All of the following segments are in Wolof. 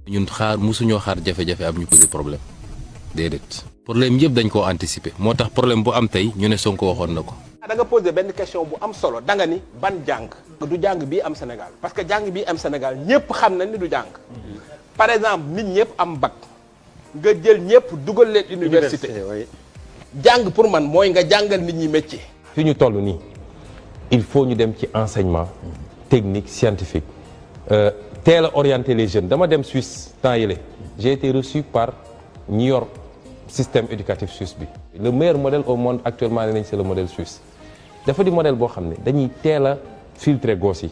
ñun musuñoo xaar jafe-jafe am ñu posé problème déedéet. problème yëpp dañ koo anticiper moo tax problème bu am tey ñu ne Sonko waxoon na ko. da nga posé benn question bu am solo da nga ni ban jàng. du jàng bii am Sénégal parce que jàng bii am Sénégal ñëpp xam nañ ni du jàng. par exemple nit ñëpp am bac nga jël ñëpp dugal leen université. jàng pour man mooy nga jàngal nit ñi métier. fi ñu toll nii il faut ñu dem ci enseignement technique scientifique teel a orienter les jeunes dama dem Suisse temps yële j'ai été reçu par ñi yor système éducatif suisse bi. le meilleur modèle au monde actuellement nee nañ c'est le modèle suisse dafa di modèle boo xam ne dañuy teel a filtrer gosses yi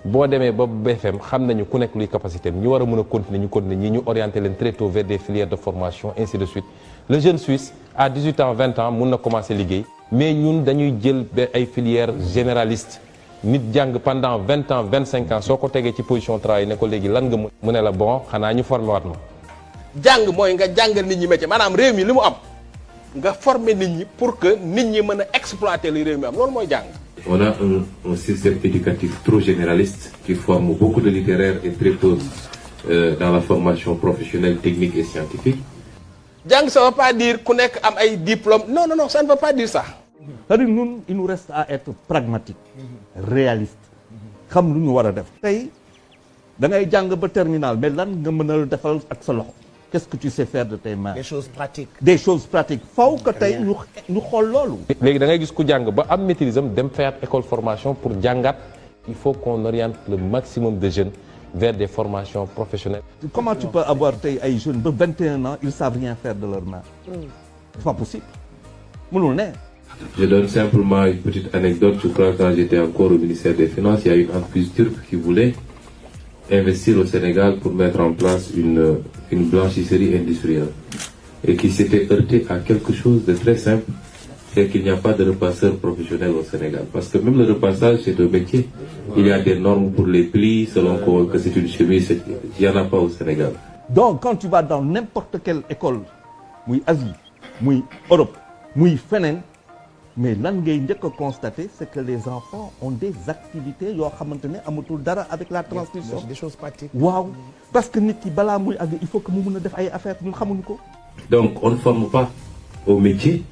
boo demee ba BFM xam nañu ku nekk luy capacité ñu war a mën a continuer ñu continuer ñii ñu orienter leen très tôt vers des filières de formation ainsi de suite le jeune suisse à 18 ans 20 ans mun na commencer liggéey. mais ñun dañuy jël ay filières généralistes nit jàng pendant 20 ans 25 ans soo ko tegee ci position travail ne ko léegi lan nga mu ne la bon xanaa ñu formé waat ma. jàng mooy nga jàngal nit ñi métier maanaam réew mi li mu am nga former nit ñi pour que nit ñi mën a exploiter li réew mi am loolu mooy jàng. On a un système éducatif trop généraliste qui forme beaucoup de littéraires et très peu dans la formation professionnelle, technique et scientifique. jàng ça veut pas dire ku nekk am ay diplôme non non non ça ne veut pas dire ça. c'est-à-dire ñun il nous reste à être pragmatique réaliste xam lu ñu war a def. tey da ngay jàng ba terminal mais lan nga mën a defal ak sa loxo qu'est-ce que tu sais faire de tes mains. des choses pratiques. des choses pratiques faw que tey ñu xool loolu. léegi da ngay gis ku jàng ba am maîtrise am dem fayaat école formation pour jàngat il faut qu'on oriente le maximum de jeunes vers des formations professionnelles. Comment tu peux avoir tey ay jeunes ba 21 ans ils savent rien faire de leurs mains. C'est pas possible mënul ne. Je donne simplement une petite anecdote. Je crois que quand j'étais encore au ministère des Finances, il y a une entreprise turque qui voulait investir au Sénégal pour mettre en place une blanchisserie industrielle et qui s'était heurté à quelque chose de très simple, c'est qu'il n'y a pas de repasseur professionnel au Sénégal. Parce que même le repassage, c'est un métier. Il y a des normes pour les plis, selon que c'est une chemise, il n'y en a pas au Sénégal. Donc quand tu vas dans n'importe quelle école muy Asie muy Europe muy feneen mais lan ngay njëkk a constater c'est que les enfants ont des activités yoo xamante ne amatul dara avec la transmission. des choses pratiques. waaw parce que nit ki balaa muy àgg il faut que mu mun a def ay affaires ñun xamuñu ko. Donc on ne forme pas au métier,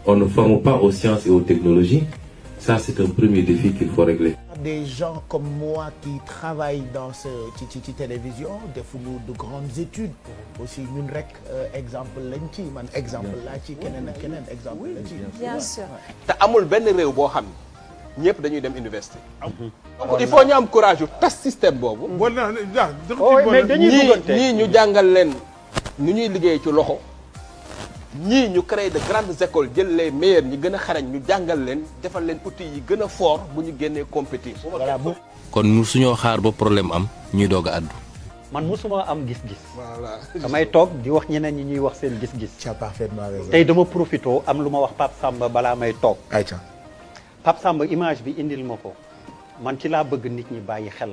on ne forme pas aux sciences et aux technologies. Ça, c'est un premier défi qu'il faut régler. Des gens comme moi qui travaillent dans ce télévision defuñu de grandes études aussi ñun rek exemple lañ ci man exemple laa ci keneen ak keneen exemple lañ ci. bien sûr. te amul benn réew boo xam ne ñëpp dañuy dem université. donc il faut ñu am courage yu tas système boobu. mais dañuy duggante ñii ñu jàngal leen nu ñuy liggéey ci loxo. ñii ñu créer de grandes écoles jël les meilleurs ñi gën a xarañ ñu jàngal leen defal leen outils yi gën a fort bu ñu génnee compétir. voilà kon musuñoo xaar ba problème am ñuy doog a àddu. man musuma am gis-gis. voilà damay toog di wax ñeneen ñi ñuy wax seen gis-gis. tu as parfaitement raison. tey dama profito am lu ma wax Pape Samba balaa may toog. ayca. Pape Samba image bi indil ma ko man ci laa bëgg nit ñi bàyyi xel.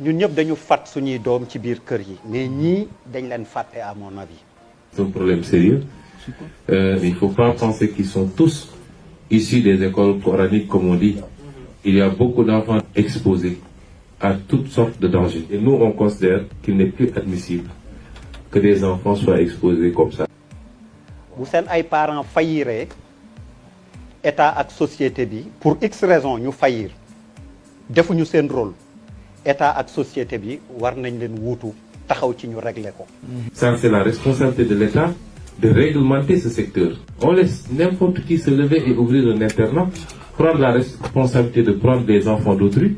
ñun ñëpp dañu fàtt suñuy doom ci biir kër yi. mais ñii dañ leen fàtte à mon avis. C'est un problème sérieux. Il ne faut pas penser qu'ils sont tous issus des écoles coraniques, comme on dit. Il y a beaucoup d'enfants exposés à toutes sortes de dangers. Et nous, on considère qu'il n'est plus admissible que des enfants soient exposés comme ça. bu seen ay parents failliree état ak société bi pour x raison ñu faillir defuñu seen rôle état ak société bi war nañ leen wuutu taxaw ci ñu régler ko. Ça, c'est la responsabilité de l'État de réglementer ce secteur. On laisse n'importe qui se lever et ouvrir un internat, prendre la responsabilité de prendre des enfants d'autrui,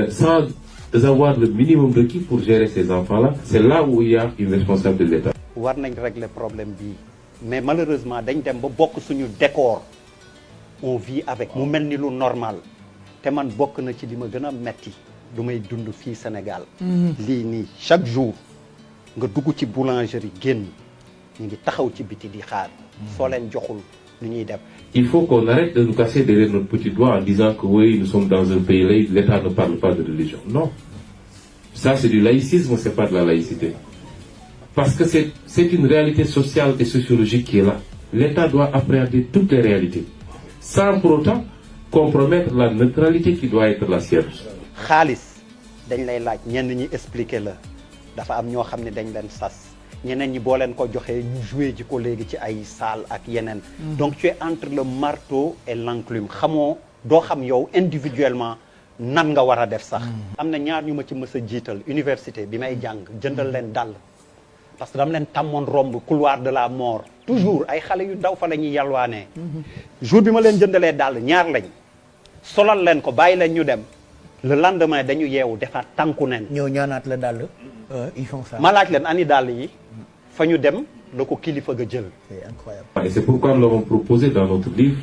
sans avoir le minimum requis pour gérer ces enfants-là. C'est là où il y a une responsabilité de l'État. war nañ régler problème bii mais malheureusement dañ dem ba bokk suñu décor on vit avec mu mel ni lu normal te man bokk na ci li ma gën a metti du may dund fii Sénégal. lii nii chaque jour nga dugg ci boulangerie génn ñu ngi taxaw ci biti di xaar. soo leen joxul nu ñuy def. Il faut qu'on arrête de nous casser derrière notre petit doigt en disant que oui, nous sommes dans un pays laïque, l'État ne parle pas de religion. Non. Ça, c'est du laïcisme, c'est pas de la laïcité. Parce que c'est une réalité sociale et sociologique qui est là. L'État doit appréhender toutes les réalités, sans pour autant compromettre la neutralité qui doit être la sienne. xaalis dañ lay laaj ñenn ñi expliquer la dafa am ñoo xam ne dañ leen sas ñeneen ñi boo leen ko joxee ñu joué ji ko léegi ci ay salle ak yeneen. donc tu es entre le marteau et l'enclume xamoo doo xam yow individuellement nan nga war a def sax. am na ñaar ñu ma ci mës a jiital université bi may jàng jëndal leen dàll. parce que dama leen tàmmoon romb couloir de la mort toujours ay xale yu ndaw fa la ñuy yalwaanee. jour bi ma leen jëndalee dàll ñaar lañ solal leen ko bàyyi leen ñu dem le lendemain dañu yeewu defaat tànku neen. ñoo ñaanaat la dàll. ils font ça. ma laaj leen ani dàll yi fa ñu dem la ko kilifa ga jël. C'est incroyable. Et c'est pourquoi nous l'avons proposé dans notre livre.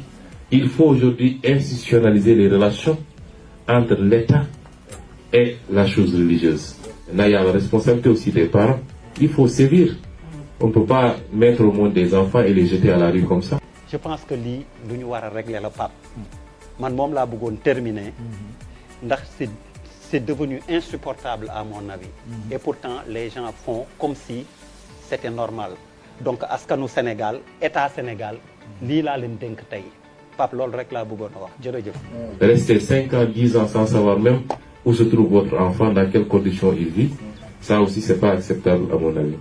Il faut aujourd'hui institutionnaliser les relations entre l'État et la chose religieuse. Là, il y a la responsabilité aussi des parents. Il faut sévir. On ne peut pas mettre au monde des enfants et les jeter à la rue comme ça. je pense que lii lu ñu war a régler la Pape man moom laa bëggoon terminer ndax c'est devenu insupportable à mon avis et pourtant les gens font comme si c'était normal donc askanu Sénégal état Sénégal lii laa leen dénk tey Pape loolu rek laa bëggoon a wax jërëjëf. Rester 5 ans, 10 ans sans savoir même où se trouve votre enfant, dans quelles conditions il vit, ça aussi c'est pas acceptable à mon avis.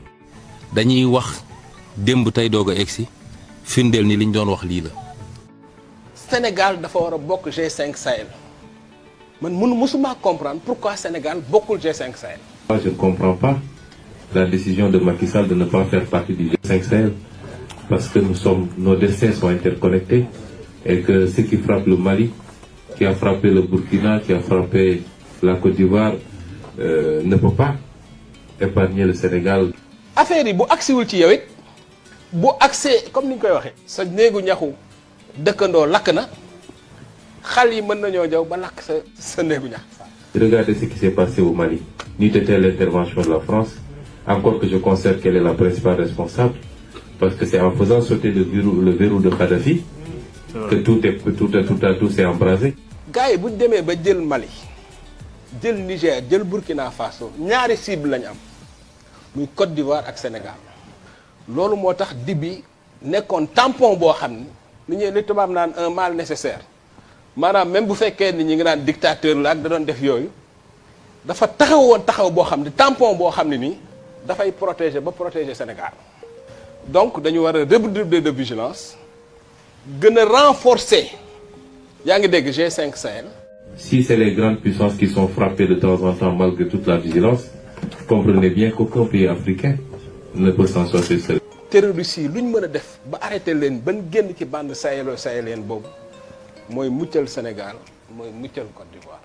dañuy wax démb tey doog a egsi firndeel ni liñ doon wax lii la. Sénégal dafa war a bokk G5 Sahel man mësuma comprendre pourquoi Sénégal bokkul G5 Sahel. Moi, je ne comprends pas la décision de Macky Sall de ne pas faire partie du G5 Sahel parce que nos destins sont interconnectés et que ce qui frappe le Mali, qui a frappé le Burkina, qui a frappé la Côte d'Ivoire ne peut pas épargner le Sénégal. affaire yi bu agsiwul ci yow it bu agsee comme ni ñu koy waxee. sa néegu ñaxu dëkkandoo lakk na xal yi mën nañoo jaw ba lakk sa néegu ñax. Regardez ce qui s'est passé au Mali. N'eût été l'intervention de la France, encore que je considère qu'elle est la principale responsable, parce que c'est en faisant sauter le verrou de Kadhafi que tout s'est embrasé. gars yi bu ñu demee ba jël Mali jël Niger jël Burkina Faso ñaari cible lañu am muy Côte d'Ivoire ak Sénégal loolu moo tax Dibby nekkoon tampon boo xam ni li tubaab naan un mal nécessaire maanaam même bu fekkee ni ñi ngi naan dictateur la ak da doon def yooyu dafa taxaw woon taxaw boo xam ne tampon boo xam ne nii dafay protéger Sénégal donc dañu war a redoubler de vigilance gën a renforcer yaa ngi dégg G5 Sahel. Si c'est les grandes puissances qui sont frappées de temps en temps malgré toute la vigilance, comprenez bien qu'aucun pays africain ne peut s'en sortir seul. terroristes yi lu ñu mën a def ba arrêté leen ban génn ci bande sahélo-sahélienne boobu mooy muccal Sénégal mooy muccal Côte d'Ivoire.